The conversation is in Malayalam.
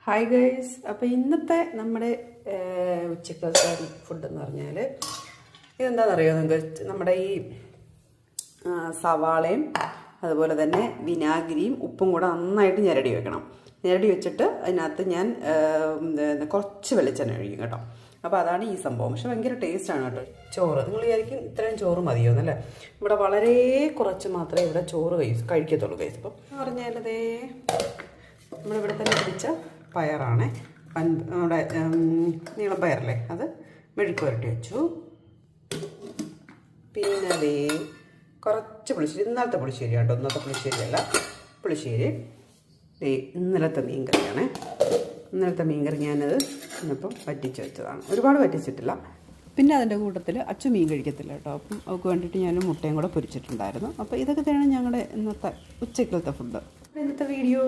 ഹായ് ഗൈസ്, അപ്പോൾ ഇന്നത്തെ നമ്മുടെ ഉച്ചക്കലത്തെ ഫുഡ് എന്ന് പറഞ്ഞാൽ ഇതെന്താണെന്നറിയോ നിങ്ങൾക്ക്? നമ്മുടെ ഈ സവാളയും അതുപോലെ തന്നെ വിനാഗിരിയും ഉപ്പും കൂടെ നന്നായിട്ട് ഞെരടി വെക്കണം. ഞെരടി വെച്ചിട്ട് അതിനകത്ത് ഞാൻ കുറച്ച് വെളിച്ചെണ്ണ ഒഴിക്കും കേട്ടോ. അപ്പോൾ അതാണ് ഈ സംഭവം. പക്ഷെ ഭയങ്കര ടേസ്റ്റാണ് കേട്ടോ. ചോറ് നിങ്ങൾ വിചാരിക്കും ഇത്രയും ചോറ് മതിയോ എന്നല്ലേ? ഇവിടെ വളരെ കുറച്ച് മാത്രമേ ഇവിടെ ചോറ് കഴിക്കത്തുള്ളൂ ഗൈസ്. അപ്പം എന്ന് പറഞ്ഞാൽ അതേ നമ്മളിവിടെ തന്നെ പിടിച്ച പയറാണ്, നമ്മുടെ നീളം പയറല്ലേ, അത് മെഴുക്ക് പുരട്ടി വെച്ചു. പിന്നെ അതേ കുറച്ച് പുളിശ്ശേരി, ഇന്നലത്തെ പുളിശ്ശേരി കേട്ടോ, ഇന്നത്തെ പുളിശ്ശേരിയല്ല, പുളിശ്ശേരി ഇന്നലത്തെ മീൻകറിയാണ്. ഇന്നലത്തെ മീൻകറി ഞാനത് ഇന്നിപ്പം വറ്റിച്ച് വെച്ചതാണ്, ഒരുപാട് വറ്റിച്ചിട്ടില്ല. പിന്നെ അതിൻ്റെ കൂട്ടത്തിൽ അച്ചു മീൻ കഴിക്കത്തില്ല കേട്ടോ, അപ്പം അവൾക്ക് വേണ്ടിയിട്ട് ഞാൻ മുട്ടയും കൂടെ പൊരിച്ചിട്ടുണ്ടായിരുന്നു. അപ്പോൾ ഇതൊക്കെ തന്നെയാണ് ഞങ്ങളുടെ ഇന്നത്തെ ഉച്ചക്കലത്തെ ഫുഡ്. ഇന്നത്തെ വീഡിയോ